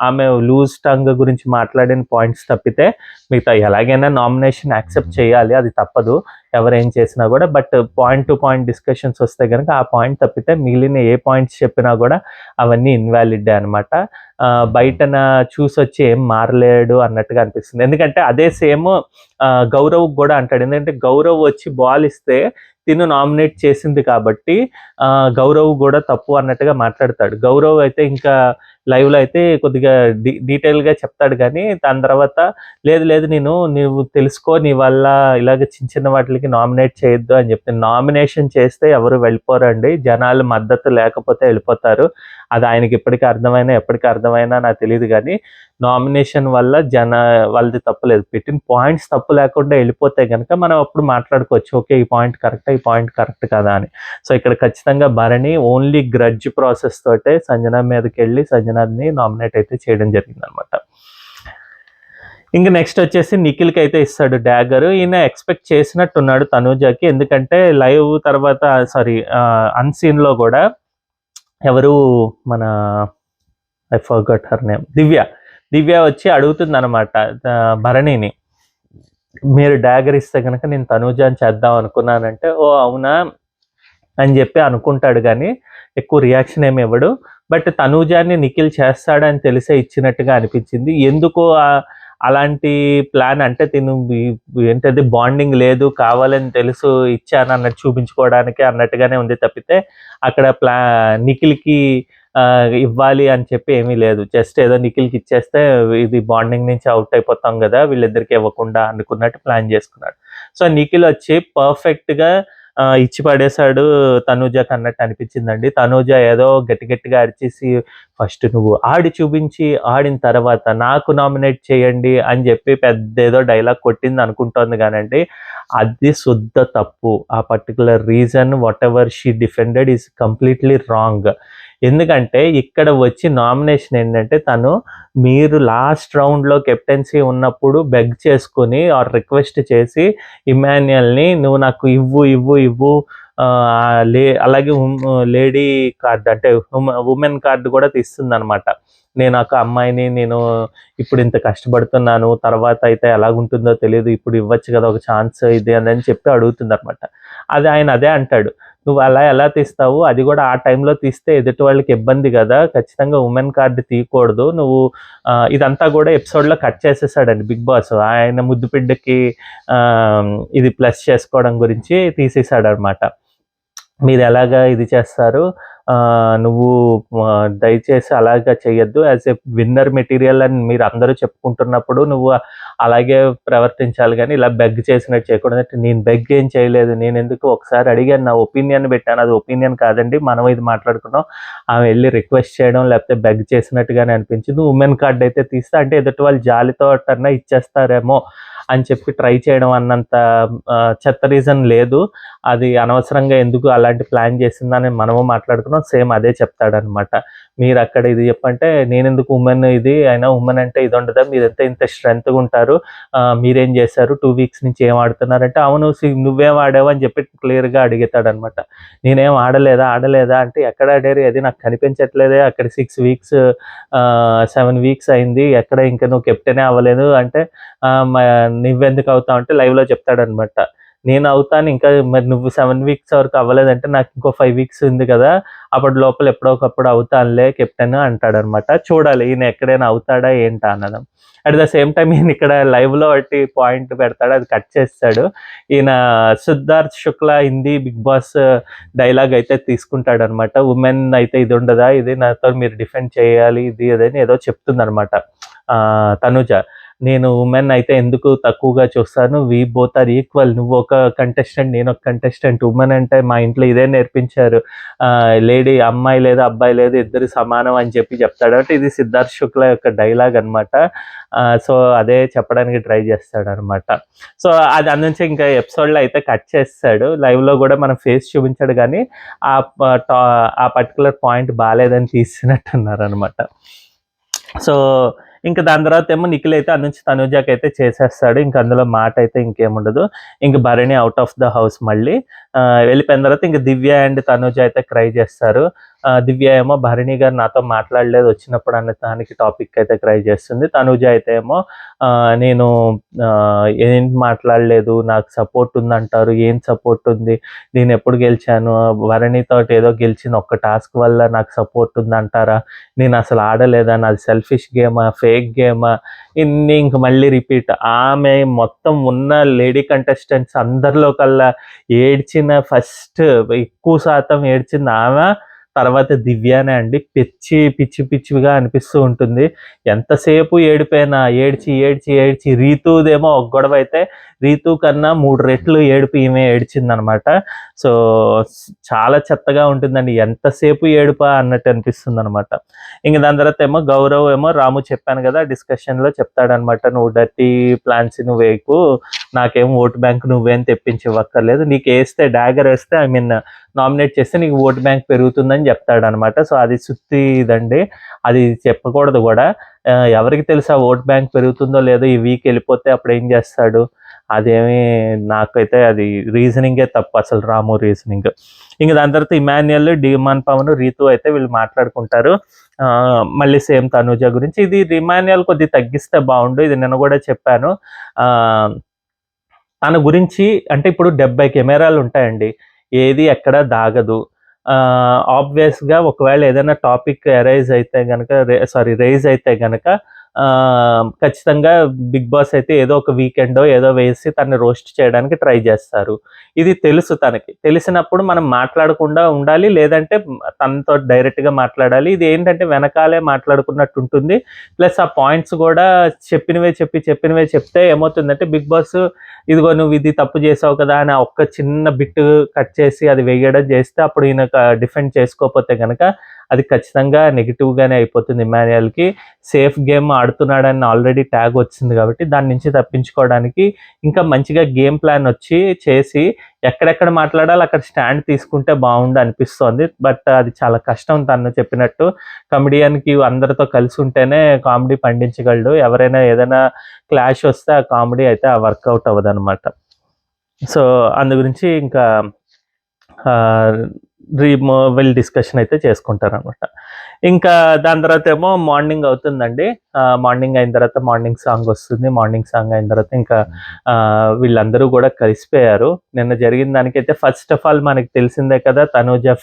ఆమె లూజ్ టంగ్ గురించి మాట్లాడిన పాయింట్స్ తప్పితే మిగతా ఎలాగైనా నామినేషన్ యాక్సెప్ట్ చేయాలి, అది తప్పదు ఎవరేం చేసినా కూడా. But point to point discussions వస్తే కనుక ఆ పాయింట్ తప్పితే మిగిలిన ఏ పాయింట్స్ చెప్పినా కూడా అవన్నీ ఇన్వాలిడే అనమాట. బయటన చూసొచ్చి ఏం మారలేడు అన్నట్టుగా అనిపిస్తుంది. ఎందుకంటే అదే సేమ్ గౌరవ్ కూడా అంటాడు. ఎందుకంటే గౌరవ్ వచ్చి బాల్ ఇస్తే తిను నామినేట్ చేసింది కాబట్టి గౌరవ్ కూడా తప్పు అన్నట్టుగా మాట్లాడతాడు. గౌరవ్ అయితే ఇంకా లైవ్లో అయితే కొద్దిగా డీటెయిల్గా చెప్తాడు, కానీ దాని తర్వాత లేదు నువ్వు తెలుసుకో, నీ వల్ల ఇలాగ చిన్న వాటికి నామినేట్ చేయొద్దు అని చెప్తే, నామినేషన్ చేస్తే ఎవరు వెళ్ళిపోరండి, జనాలు మద్దతు లేకపోతే వెళ్ళిపోతారు. అది ఆయనకి ఎప్పటికీ అర్థమైనా నాకు తెలియదు, కానీ నామినేషన్ వల్ల వాళ్ళది తప్పులేదు, పెట్టిన పాయింట్స్ తప్పు లేకుండా వెళ్ళిపోతే కనుక మనం అప్పుడు మాట్లాడుకోవచ్చు, ఓకే ఈ పాయింట్ కరెక్ట్ కదా అని. సో ఇక్కడ ఖచ్చితంగా భరణి ఓన్లీ గ్రడ్జ్ ప్రాసెస్ తోటే సంజన మీదకి వెళ్ళి సంజనాని నామినేట్ అయితే చేయడం జరిగింది అనమాట. ఇంకా నెక్స్ట్ వచ్చేసి నిఖిల్కి అయితే ఇస్తాడు డాగర్. ఈయన ఎక్స్పెక్ట్ చేసినట్టున్నాడు తనూజకి, ఎందుకంటే లైవ్ తర్వాత అన్సీన్లో కూడా ఎవరు మన ఐ ఫర్గాట్ హర్ నేమ్, దివ్య వచ్చి అడుగుతుంది అనమాట భరణిని, మీరు డాగర్ ఇస్తే కనుక నేను తనూజాని చేద్దాం అనుకున్నానంటే, ఓ అవునా అని చెప్పి అనుకుంటాడు, కానీ ఎక్కువ రియాక్షన్ ఏమి ఇవ్వడు. బట్ తనూజాన్ని నిఖిల్ చేస్తాడని తెలిసే ఇచ్చినట్టుగా అనిపించింది. ఎందుకో అలాంటి ప్లాన్ అంటే తిను ఏంటది బాండింగ్ లేదు, కావాలని తెలుసు ఇచ్చాను అన్నట్టు చూపించుకోవడానికి అన్నట్టుగానే ఉంది తప్పితే అక్కడ నిఖిల్కి ఇవ్వాలి అని చెప్పి ఏమీ లేదు. జస్ట్ ఏదో నిఖిల్కి ఇచ్చేస్తే ఇది బాండింగ్ నుంచి అవుట్ అయిపోతాం కదా, వీళ్ళిద్దరికి ఇవ్వకుండా అనుకున్నట్టు ప్లాన్ చేసుకున్నాడు. సో నిఖిల్ వచ్చి పర్ఫెక్ట్గా ఇచ్చి పడేశాడు తనూజకి అన్నట్టు అనిపించిందండి. తనూజ ఏదో గట్టిగా అరిచేసి ఫస్ట్ నువ్వు ఆడి చూపించి ఆడిన తర్వాత నాకు నామినేట్ చేయండి అని చెప్పి పెద్ద ఏదో డైలాగ్ కొట్టింది అనుకుంటోంది, కానండి అది శుద్ధ తప్పు. ఆ particular reason what ever she defended is completely wrong. ఎందుకంటే ఇక్కడ వచ్చి నామినేషన్ ఏంటంటే తను మీరు లాస్ట్ రౌండ్లో కెప్టెన్సీ ఉన్నప్పుడు బెగ్ చేసుకుని ఆర్ రిక్వెస్ట్ చేసి ఇమాన్యుయల్ని నువ్వు నాకు ఇవ్వు అలాగే లేడీ కార్డ్ అంటే ఉమెన్ కార్డు కూడా తీస్తుంది అనమాట. నేను ఒక అమ్మాయిని నేను ఇప్పుడు ఇంత కష్టపడుతున్నాను, తర్వాత అయితే ఎలాగుంటుందో తెలియదు, ఇప్పుడు ఇవ్వచ్చు కదా ఒక ఛాన్స్ ఇది అని చెప్పి అడుగుతుంది అనమాట. అది ఆయన అదే అంటాడు, నువ్వు అలా ఎలా తీస్తావు, అది కూడా ఆ టైంలో తీస్తే ఎదుటి వాళ్ళకి ఇబ్బంది కదా, ఖచ్చితంగా ఉమెన్ కార్డు తీయకూడదు నువ్వు. ఇదంతా కూడా ఎపిసోడ్లో కట్ చేసేసాడండి బిగ్ బాస్. ఆయన ముద్దు బిడ్డకి ఇది ప్లస్ చేసుకోవడం గురించి తీసేసాడు అనమాట. మీరు ఎలాగా ఇది చేస్తారు, నువ్వు దయచేసి అలాగా చేయొద్దు, యాజ్ ఎ విన్నర్ మెటీరియల్ అని మీరు అందరూ చెప్పుకుంటున్నప్పుడు నువ్వు అలాగే ప్రవర్తించాలి, కానీ ఇలా బెగ్ చేసినట్టు చేయకూడదు. అంటే నేను బెగ్ ఏం చేయలేదు, నేను ఎందుకు ఒకసారి అడిగాను, నా ఒపీనియన్ పెట్టాను, అది ఒపీనియన్ కాదండి, మనం ఇది మాట్లాడుకున్నాం. ఆమె వెళ్ళి రిక్వెస్ట్ చేయడం లేకపోతే బెగ్ చేసినట్టుగానే అనిపించింది. ఉమెన్ కార్డ్ అయితే తీస్తే అంటే ఎదుటి వాళ్ళు జాలితో అన్నా ఇచ్చేస్తారేమో అని చెప్పి ట్రై చేయడం అన్నంత చెత్త రీజన్ లేదు. అది అనవసరంగా ఎందుకు అలాంటి ప్లాన్ చేసిందని మనము మాట్లాడుకున్నాం. సేమ్ అదే చెప్తాడనమాట. మీరు అక్కడ ఇది చెప్పంటే నేను ఎందుకు ఉమెన్, ఇది అయినా ఉమెన్ అంటే ఇది ఉండదా, మీరంతా ఇంత స్ట్రెంత్గా ఉంటారు, మీరేం చేశారు 2 వీక్స్ నుంచి ఏం ఆడుతున్నారంటే, అవును నువ్వేం ఆడావు అని చెప్పి క్లియర్గా అడిగేతాడనమాట. నేనేం ఆడలేదా అంటే ఎక్కడ ఆడారు, అది నాకు కనిపించట్లేదే, అక్కడ 6 వీక్స్ 7 వీక్స్ అయింది, ఎక్కడ ఇంకా నువ్వు కెప్టెనే అవ్వలేదు అంటే నువ్వెందుకు అవుతావు అంటే లైవ్లో చెప్తాడనమాట. నేను అవుతాను, ఇంకా మరి నువ్వు 7 వీక్స్ వరకు అవ్వలేదంటే నాకు ఇంకో 5 వీక్స్ ఉంది కదా, అప్పటి లోపల ఎప్పుడో ఒకప్పుడు అవుతానులే కెప్టెన్ అంటాడనమాట. చూడాలి ఈయన ఎక్కడైనా అవుతాడా ఏంటా అన్నది. అట్ ద సేమ్ టైం ఈయన ఇక్కడ లైవ్లో ఒకటి పాయింట్ పెడతాడు, అది కట్ చేస్తాడు. ఈయన Siddharth Shukla Hindi Bigg Boss dialogue అయితే తీసుకుంటాడు అనమాట. ఉమెన్ అయితే ఇది ఉండదా, ఇది నాతో మీరు డిఫెండ్ చేయాలి ఇది అదని ఏదో చెప్తుంది అనమాట తనుజ. నేను ఉమెన్ అయితే ఎందుకు తక్కువగా చూస్తాను, వి బోత్ ఆర్ ఈక్వల్, నువ్వు ఒక కంటెస్టెంట్ నేను ఒక కంటెస్టెంట్, ఉమెన్ అంటే మా ఇంట్లో ఇదే నేర్పించారు, లేడీ అమ్మాయి లేదు అబ్బాయి లేదు ఇద్దరు సమానం అని చెప్తాడు. అంటే ఇది సిద్ధార్థ్ శుక్లా యొక్క డైలాగ్ అనమాట. సో అదే చెప్పడానికి ట్రై చేస్తాడు అనమాట. సో అది అందుంచి ఇంకా ఎపిసోడ్లో అయితే కట్ చేస్తాడు, లైవ్లో కూడా మనం ఫేస్ చూపించాడు కానీ ఆ పర్టికులర్ పాయింట్ బాగాలేదని తీసినట్టున్నారు అనమాట. సో ఇంకా దాని తర్వాత ఏమో నిఖిల్ అయితే అన్ని నుంచి తనుజాకి అయితే చేసేస్తాడు, ఇంకా అందులో మాట అయితే ఇంకేముండదు. ఇంక Bharani out of the house మళ్ళీ వెళ్ళిపోయిన తర్వాత ఇంక దివ్య అండ్ తనుజ అయితే క్రై చేస్తారు. దివ్య ఏమో భరణి గారు నాతో మాట్లాడలేదు వచ్చినప్పుడు అన్న దానికి టాపిక్ అయితే క్రై చేస్తుంది. తనుజ అయితే ఏమో నేను ఏం మాట్లాడలేదు, నాకు సపోర్ట్ ఉందంటారు, ఏం సపోర్ట్ ఉంది, నేను ఎప్పుడు గెలిచాను, భరణితో ఏదో గెలిచిన ఒక్క టాస్క్ వల్ల నాకు సపోర్ట్ ఉందంటారా, నేను అసలు ఆడలేదా, నాది సెల్ఫిష్ గేమా ఫేక్ గేమా, ఇన్ని ఇంక మళ్ళీ రిపీట్. ఆమె మొత్తం ఉన్న లేడీ కంటెస్టెంట్స్ అందరిలో కల్లా ఏడ్చిన ఫస్ట్ ఎక్కువ శాతం ఏడ్చింది ఆమె, తర్వాత దివ్యానే అండి. పిచ్చిగా అనిపిస్తూ ఉంటుంది. ఎంతసేపు ఏడిపోయినా ఏడ్చి ఏడ్చి ఏడ్చి రీతుదేమో ఒక గొడవ అయితే రీతు కన్నా 3 రెట్లు ఏడుపు ఈమె ఏడ్చిందనమాట. సో చాలా చెత్తగా ఉంటుందండి, ఎంతసేపు ఏడుపా అన్నట్టు అనిపిస్తుంది అనమాట. ఇంక దాని తర్వాత ఏమో గౌరవ్ ఏమో రాము చెప్పాను కదా డిస్కషన్లో చెప్తాడనమాట, నువ్వు డర్టీ ప్లాన్స్ నువ్వు వేయకు, నాకేమో ఓటు బ్యాంక్ నువ్వేం తెప్పించివ్వక్కర్లేదు, నీకు వేస్తే డాగర్ వేస్తే ఐ మీన్ నామినేట్ చేస్తే నీకు ఓటు బ్యాంక్ పెరుగుతుందని చెప్తాడనమాట. సో అది సుత్తి ఇదండి, అది చెప్పకూడదు కూడా. ఎవరికి తెలుసా ఓట్ బ్యాంక్ పెరుగుతుందో లేదో, ఈ వీక్ వెళ్ళిపోతే అప్పుడు ఏం చేస్తాడు, అదేమి నాకైతే అది రీజనింగే తప్పు అసలు, రాము రీజనింగ్. ఇంక దాని తర్వాత ఇమాన్యుయల్, డిమాన్ పవన్, రీతు అయితే వీళ్ళు మాట్లాడుకుంటారు మళ్ళీ సేమ్ తనుజ గురించి. ఇది ఇమాన్యుయల్ కొద్దిగా తగ్గిస్తే బాగుండు, ఇది నేను కూడా చెప్పాను. తన గురించి అంటే ఇప్పుడు 70 కెమెరాలు ఉంటాయండి, ఏది ఎక్కడ దాగదు. ఆబ్వియస్గా ఒకవేళ ఏదైనా టాపిక్ రైజ్ అయితే గనక ఖచ్చితంగా బిగ్ బాస్ అయితే ఏదో ఒక వీకెండో ఏదో వేసి తనని రోస్ట్ చేయడానికి ట్రై చేస్తారు. ఇది తెలుసు తనకి, తెలిసినప్పుడు మనం మాట్లాడకుండా ఉండాలి, లేదంటే తనతో డైరెక్ట్గా మాట్లాడాలి. ఇది ఏంటంటే వెనకాలే మాట్లాడుకున్నట్టు ఉంటుంది. ప్లస్ ఆ పాయింట్స్ కూడా చెప్పినవే చెప్తే ఏమవుతుందంటే బిగ్ బాస్ ఇదిగో నువ్వు ఇది తప్పు చేసావు కదా అని ఒక్క చిన్న బిట్ కట్ చేసి అది వేయడం చేస్తే అప్పుడు ఈయన డిఫెండ్ చేసుకోకపోతే కనుక అది ఖచ్చితంగా నెగిటివ్గానే అయిపోతుంది. ఇమాన్యుయల్కి సేఫ్ గేమ్ ఆడుతున్నాడని ఆల్రెడీ ట్యాగ్ వచ్చింది కాబట్టి దాని నుంచి తప్పించుకోవడానికి ఇంకా మంచిగా గేమ్ ప్లాన్ చేసి ఎక్కడెక్కడ మాట్లాడాలి అక్కడ స్టాండ్ తీసుకుంటే బాగుండు అనిపిస్తోంది. బట్ అది చాలా కష్టం, తను చెప్పినట్టు కమెడియన్కి అందరితో కలిసి ఉంటేనే కామెడీ పండించగలడు, ఎవరైనా ఏదైనా క్లాష్ వస్తే ఆ కామెడీ అయితే ఆ వర్కౌట్ అవ్వదు అనమాట. సో అందు గురించి ఇంకా వీళ్ళు డిస్కషన్ అయితే చేసుకుంటారు అనమాట. ఇంకా దాని తర్వాత ఏమో మార్నింగ్ అవుతుందండి. మార్నింగ్ అయిన తర్వాత మార్నింగ్ సాంగ్ వస్తుంది. మార్నింగ్ సాంగ్ అయిన తర్వాత ఇంకా వీళ్ళందరూ కూడా కలిసిపోయారు. నిన్న జరిగిన దానికైతే ఫస్ట్ ఆఫ్ ఆల్ మనకి తెలిసిందే కదా, తనూజ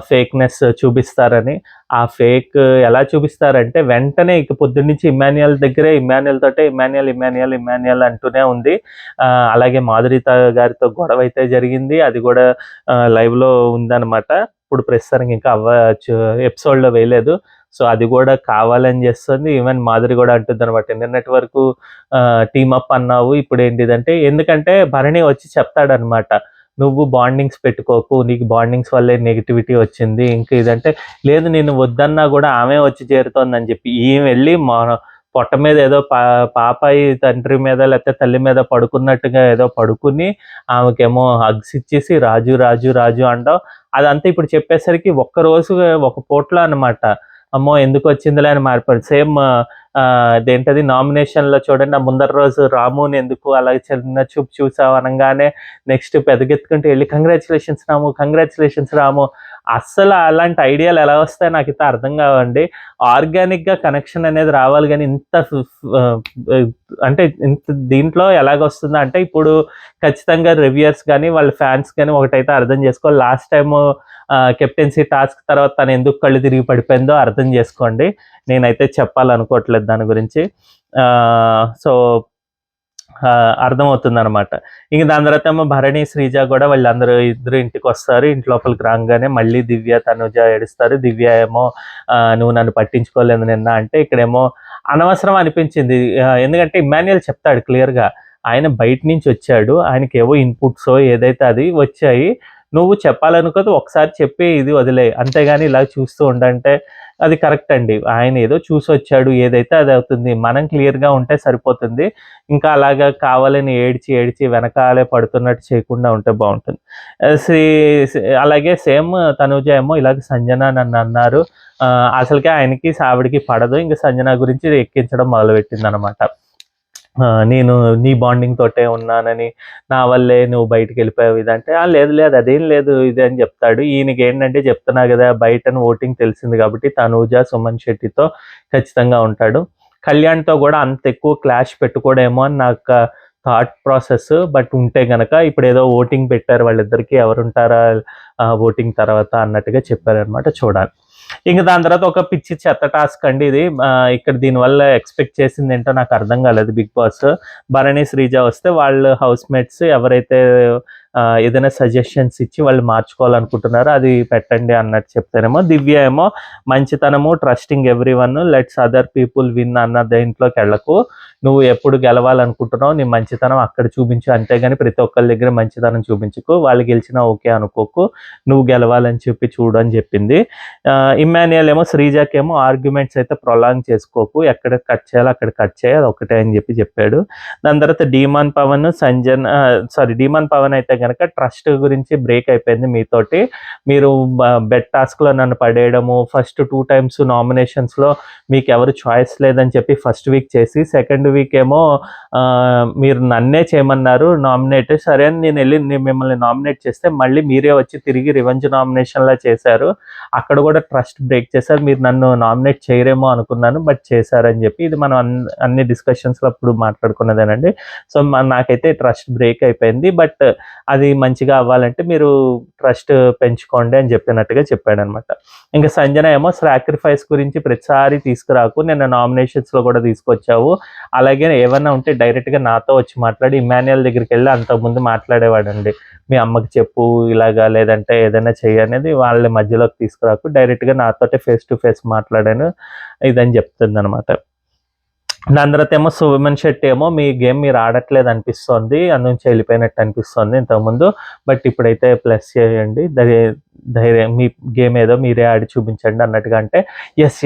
ఫేక్నెస్ చూపిస్తారని. ఆ ఫేక్ ఎలా చూపిస్తారంటే వెంటనే ఇక పొద్దున్నుంచి ఇమాన్యుయల్ దగ్గరే ఇమాన్యుయల్ అంటూనే ఉంది. అలాగే మాధురిత గారితో గొడవ అయితే జరిగింది, అది కూడా లైవ్లో ఉందన్నమాట. ఇప్పుడు ప్రస్తుతానికి ఇంకా ఎపిసోడ్లో వేయలేదు. సో అది కూడా కావాలని చేస్తుంది. ఈవెన్ మాధురి కూడా అంటుంది అనమాట, నిన్నటి వరకు టీమప్ అన్నావు, ఇప్పుడు ఏంటిదంటే ఎందుకంటే భరణి వచ్చి చెప్తాడనమాట, నువ్వు బాండింగ్స్ పెట్టుకోకు, నీకు బాండింగ్స్ వల్లే నెగిటివిటీ వచ్చింది, ఇంకా ఇదంటే లేదు నేను వద్దన్నా కూడా ఆమె వచ్చి చేరుతోందని చెప్పి ఈమె వెళ్ళి పొట్ట మీద ఏదో పాపాయి తండ్రి మీద లేకపోతే తల్లి మీద పడుకున్నట్టుగా ఏదో పడుకుని ఆమెకేమో హగ్స్ ఇచ్చేసి రాజు అంటావు. అదంతా ఇప్పుడు చెప్పేసరికి ఒక్కరోజు ఒక పూటలో అనమాట. అమ్మో ఎందుకు వచ్చిందిలే అని మారిపోయింది. సేమ్ అదేంటది నామినేషన్లో చూడండి, ఆ ముందర రోజు రాముని ఎందుకు అలా చిన్న చూపు చూసావు అనగానే నెక్స్ట్ పెదగెత్తుకుంటూ వెళ్ళి కంగ్రాచులేషన్స్ రాము. అస్సలు అలాంటి ఐడియాలు ఎలా వస్తాయో నాకైతే అర్థం కావండి. ఆర్గానిక్గా కనెక్షన్ అనేది రావాలి కానీ ఇంత దీంట్లో ఎలాగొస్తుందో అంటే ఇప్పుడు ఖచ్చితంగా రివ్యూయర్స్ కానీ వాళ్ళ ఫ్యాన్స్ కానీ ఒకటైతే అర్థం చేసుకోవాలి, లాస్ట్ టైము కెప్టెన్సీ టాస్క్ తర్వాత తను ఎందుకు కళ్ళు తిరిగి పడిపోయిందో అర్థం చేసుకోండి. నేనైతే చెప్పాలనుకోవట్లేదు దాని గురించి. సో అర్థమవుతుంది అనమాట. ఇంక దాని తర్వాత ఏమో భరణి శ్రీజ కూడా ఇద్దరు ఇంటికి వస్తారు. ఇంటి లోపలికి రాగానే మళ్ళీ దివ్య తనుజ ఏడుస్తారు. దివ్య ఏమో నువ్వు నన్ను పట్టించుకోలేదు నిన్న అంటే, ఇక్కడేమో అనవసరం అనిపించింది. ఎందుకంటే ఇమ్మాన్యుయల్ చెప్తాడు క్లియర్‌గా. ఆయన బయట నుంచి వచ్చాడు. ఆయనకేవో ఇన్‌పుట్సో ఏదైతే అది వచ్చాయి. నువ్వు చెప్పాలనుకోతే ఒకసారి చెప్పి ఇది వదిలేయి. అంతేగాని ఇలా చూస్తూ ఉండంటే అది కరెక్ట్ అండి. ఆయన ఏదో చూసొచ్చాడు. ఏదైతే అది అవుతుంది. మనం క్లియర్‌గా ఉంటే సరిపోతుంది. ఇంకా అలాగా కావాలని ఏడ్చి, ఏడ్చి వెనకాలే పడుతున్నట్టు చేయకుండా ఉంటే బావుంటుంది. ఆహ్, శ్రీ అలాగే సేమ్ తనూజ ఏమో ఇలాగ సంజన నన్నన్నారు. అసలకే ఆయనకి, ఆవిడకి పడదు. ఇంక సంజన గురించి ఎక్కించడం మొదలుపెట్టిందనమాట. నేను నీ బాండింగ్ తోటే ఉన్నానని, నా వల్లే నువ్వు బయటికెళ్ళిపోయావు ఇదంటే, లేదు లేదు అదేం లేదు ఇది అని చెప్తాడు. ఈయనకేంటంటే చెప్తున్నా గదా! బయటన ఓటింగ్ తెలిసింది కాబట్టి తనూజ, సుమన్ శెట్టితో ఖచ్చితంగా ఉంటాడు. కళ్యాణ్‌తో గూడా అంత ఎక్కువ క్లాష్ పెట్టుకోడేమో అని నాకు థాట్ ప్రాసెస్. బట్ ఉంటే గనక ఇప్పుడేదో ఓటింగ్ పెట్టారు వాళ్ళిద్దరికీ ఎవరుంటారా ఓటింగ్ తర్వాత అన్నట్టుగా చెప్పారనమాట. చూడాలి. ఇంక దాని తర్వాత ఒక పిచ్చి చెత్త టాస్క్ అండి ఇది. ఇక్కడ దీనివల్ల ఎక్స్‌పెక్ట్ చేసిందేంటో నాకు అర్థం కాలేదు బిగ్ బాస్. భరణి, శ్రీజ వస్తే వాళ్ళు హౌస్‌మేట్స్ ఎవరైతే ఏదైనా సజెషన్స్ ఇచ్చి వాళ్ళు మార్చుకోవాలనుకుంటున్నారో అది పెట్టండి అన్నట్టు చెప్తారేమో. దివ్య ఏమో మంచితనము, trusting everyone, let's other people win అన్న దేంట్లోకెళ్ళకు. నువ్వు ఎప్పుడు గెలవాలనుకుంటున్నావు నీ మంచితనం అక్కడ చూపించు. అంతేగాని ప్రతి ఒక్కళ్ళ దగ్గర మంచితనం చూపించకు. వాళ్ళు గెలిచినా ఓకే అనుకోకు. నువ్వు గెలవాలని చెప్పి చూడు అని చెప్పింది. ఇమ్మాన్యుయల్ ఏమో శ్రీజకేమో ఆర్గ్యుమెంట్స్ అయితే ప్రొలాంగ్ చేసుకోకు. ఎక్కడ కట్ చేయాలో అక్కడ కట్ చేయి. అది ఒకటే అని చెప్పాడు. దాని తర్వాత డీమాన్ పవన్, డీమాన్ పవన్ అయితే గనక ట్రస్ట్ గురించి బ్రేక్ అయిపోయింది మీతోటి. మీరు బెట్ టాస్క్‌లో నన్ను పడేయడము, ఫస్ట్ 2 టైమ్స్ నామినేషన్స్‌లో మీకెవరు చాయిస్ లేదని చెప్పి ఫస్ట్ వీక్ చేసి, సెకండ్ వీక్ ఏమో మీరు నన్నే చేయమన్నారు నామినేట్. సరే అని నేను మిమ్మల్ని నామినేట్ చేస్తే మళ్ళీ మీరే వచ్చి తిరిగి రివెంజ్ నామినేషన్‌లా చేశారు. అక్కడ కూడా ట్రస్ట్ బ్రేక్ చేశారు. మీరు నన్ను నామినేట్ చేయరేమో అనుకున్నాను. బట్ చేశారని చెప్పి ఇది మనం అన్ని డిస్కషన్స్‌లో అప్పుడు మాట్లాడుకున్నదేనండి. సో, నాకైతే ట్రస్ట్ బ్రేక్ అయిపోయింది. బట్ అది మంచిగా అవ్వాలంటే మీరు ట్రస్ట్ పెంచుకోండి అని చెప్పినట్టుగా చెప్పాడనమాట. ఇంకా సంజన ఏమో సాక్రిఫైస్ గురించి ప్రతిసారి తీసుకురాకు. నిన్న నామినేషన్స్‌లో కూడా తీసుకొచ్చావు. అలాగే ఏమన్నా ఉంటే డైరెక్ట్‌గా నాతో వచ్చి మాట్లాడి ఇమ్మాన్యుయల్ దగ్గరికెళ్ళి అంతకుముందు మాట్లాడేవాడండి. మీ అమ్మకి చెప్పు ఇలాగా లేదంటే ఏదైనా చెయ్యి అనేది వాళ్ళ మధ్యలోకి తీసుకురాకు. డైరెక్ట్‌గా నాతోటే ఫేస్ టు ఫేస్ మాట్లాడాను ఇదని చెప్తుందనమాట. దాని తర్వాత ఏమో సుమన్ శెట్టి ఏమో మీ గేమ్ మీరు ఆడట్లేదు అనిపిస్తోంది. అందునుంచి వెళ్ళిపోయినట్టు అనిపిస్తోంది ఇంతకుముందు. బట్ ఇప్పుడైతే ప్లస్ చేయండి. ధైర్యం మీ గేమ్ ఏదో మీరే ఆడి చూపించండి అన్నట్టుగా అంటే, యెస్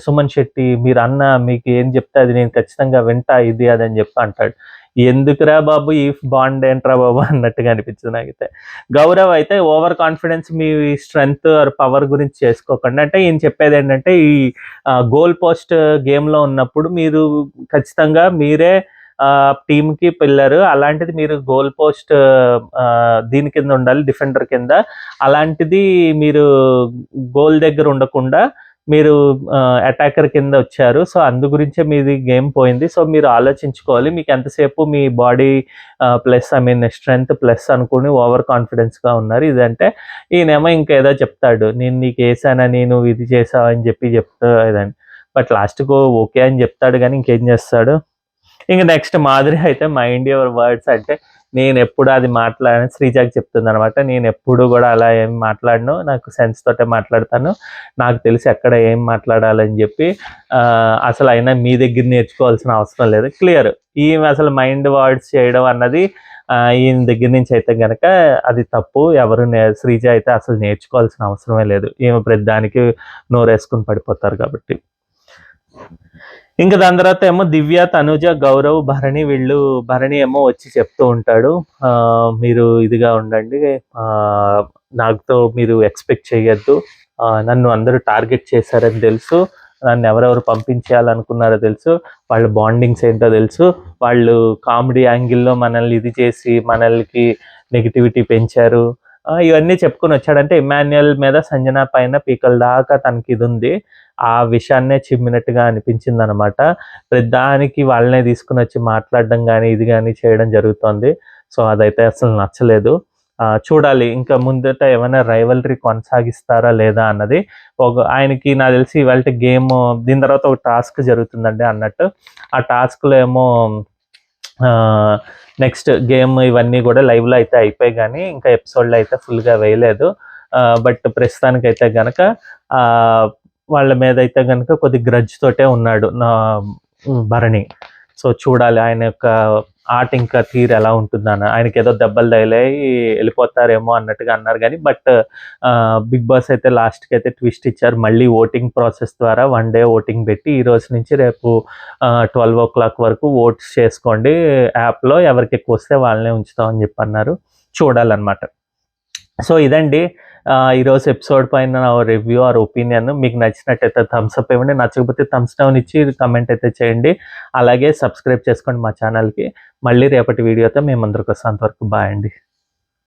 సుమన్ శెట్టి మీరు మీకు ఏం చెప్తే అది నేను ఖచ్చితంగా వింటా ఇది అది అని చెప్పి అంటాడు. ఎందుకురా బాబు ఈ బాండ్ ఏంట్రా బాబు అన్నట్టుగా అనిపించింది నాకైతే. గౌరవ్ అయితే ఓవర్ కాన్ఫిడెన్స్ మీ స్ట్రెంగ్త్ ఆర్ పవర్ గురించి చేసుకోకండి. అంటే ఈయన చెప్పేదేంటంటే ఈ గోల్ పోస్ట్ గేమ్‌లో ఉన్నప్పుడు మీరు ఖచ్చితంగా మీరే టీమ్‌కి పిల్లరు. అలాంటిది మీరు గోల్ పోస్ట్ దీని కింద ఉండాలి డిఫెండర్ కింద. అలాంటిది మీరు గోల్ దగ్గర ఉండకుండా మీరు అటాకర్ కింద వచ్చారు. సో, అందు గురించే మీది గేమ్ పోయింది. సో, మీరు ఆలోచించుకోవాలి. మీకు ఎంతసేపు మీ బాడీ స్ట్రెంగ్త్ ప్లస్ అనుకుని ఓవర్ కాన్ఫిడెన్స్‌గా ఉన్నారు. ఇదంటే ఈయనేమో ఇంకేదో చెప్తాడు. నేను నీకేసానని నువ్వు ఇది చేసావు అని చెప్తా ఇదని. బట్ లాస్ట్‌కు ఓకే అని చెప్తాడు గానీ ఇంకేం చేస్తాడు? ఇంక నెక్స్ట్ మాధురి అయితే మైండ్ యువర్ వర్డ్స్ అంటే నేనెప్పుడు అది మాట్లాడను. శ్రీజాకి చెప్తుందనమాట. నేనెప్పుడు గూడా అలా ఏం మాట్లాడను. నాకు సెన్స్ తోటే మాట్లాడతాను. నాకు తెలిసి ఎక్కడ ఏం మాట్లాడాలని జెప్పి అసలు అయినా మీ దగ్గర నేర్చుకోవాల్సిన అవసరం లేదు. క్లియర్. ఈమె అసలు మైండ్ వర్డ్స్ చేయడం అన్నది ఈయన దగ్గర నుంచి అయితే గనక అది తప్పు. ఎవరు శ్రీజ అయితే అసలు నేర్చుకోవాల్సిన అవసరమే లేదు. ఈమె ప్రతిదానికి నోరేసుకొని పడిపోతారు కాబట్టి. ఇంకా దాని తర్వాత ఏమో దివ్య, తనుజ, గౌరవ్, భరణి ఏమో వచ్చి చెప్తూ ఉంటాడు. మీరు ఇదిగా ఉండండి. నాతో మీరు ఎక్స్‌పెక్ట్ చేయొద్దు. నన్ను అందరూ టార్గెట్ చేశారని తెలుసు. నన్ను ఎవరెవరు పంపించేయాలనుకున్నారో తెలుసు. వాళ్ళ బాండింగ్స్ ఏంటో తెలుసు. వాళ్ళు కామెడీ యాంగిల్‌లో మనల్ని ఇది చేసి మనల్కి నెగటివిటీ పెంచారు. ఇవన్నీ చెప్పుకొని వచ్చాడంటే ఇమ్మాన్యుయల్ మీద సంజన పైన పీకల దాకా తనకి ఇదుంది. ఆ విషయాన్నే చిమ్మినట్టుగా అనిపించిందనమాట. ప్రతిదానికి వాళ్ళనే తీసుకొనొచ్చి మాట్లాడడం గానీ, ఇది గానీ చేయడం జరుగుతోంది. సో, అదైతే అసలు నచ్చలేదు. చూడాలి ఇంకా ముందట ఏమైనా రైవల్రీ కొనసాగిస్తారా లేదా అన్నది. ఆయనకి నాకు తెలిసి ఇవాల్టి గేము దీని తర్వాత ఒక టాస్క్ జరుగుతుందండి అన్నట్టు. ఆ టాస్క్‌లో ఏమో నెక్స్ట్ గేమ్ ఇవన్నీ గూడా లైవ్‌లో అయితే అయిపోయాయి గానీ, ఇంకా ఎపిసోడ్‌లో అయితే ఫుల్‌గా వేయలేదు. బట్ ప్రస్తుతానికైతే గనక వాళ్ళ మీదైతే గనక కొద్ది గ్రడ్జ్ తోటే ఉన్నాడు. భరణి. సో చూడాలి ఆయన యొక్క ఆట ఇంకా తీరు ఎలా ఉంటుందని. ఆయనకి ఏదో దెబ్బలు తగిలాయి వెళ్ళిపోతారేమో అన్నట్టుగా అన్నారు కానీ బట్ బిగ్ బాస్ అయితే లాస్ట్కి అయితే ట్విస్ట్ ఇచ్చారు. మళ్ళీ ఓటింగ్ ప్రాసెస్ ద్వారా 1 డే ఓటింగ్ పెట్టి ఈ రోజు నుంచి రేపు 12 o'clock వరకు ఓట్స్ చేసుకోండి యాప్లో, ఎవరికి ఎక్కువ వస్తే వాళ్ళనే ఉంచుతామని చెప్పి అన్నారు. చూడాలన్నమాట. సో ఇదండి ఈరోజు ఎపిసోడ్ పైన నా రివ్యూ ఆర్ ఒపీనియన్. మీకు నచ్చినట్టయితే థమ్స్ అప్ ఇవ్వండి, నచ్చకపోతే థమ్స్ డౌన్ ఇచ్చి కమెంట్ అయితే చేయండి. అలాగే సబ్స్క్రైబ్ చేసుకోండి మా ఛానల్కి. మళ్ళీ రేపటి వీడియోతో మేము అందరికి వస్తాం. అంతవరకు బాయ్ అండి.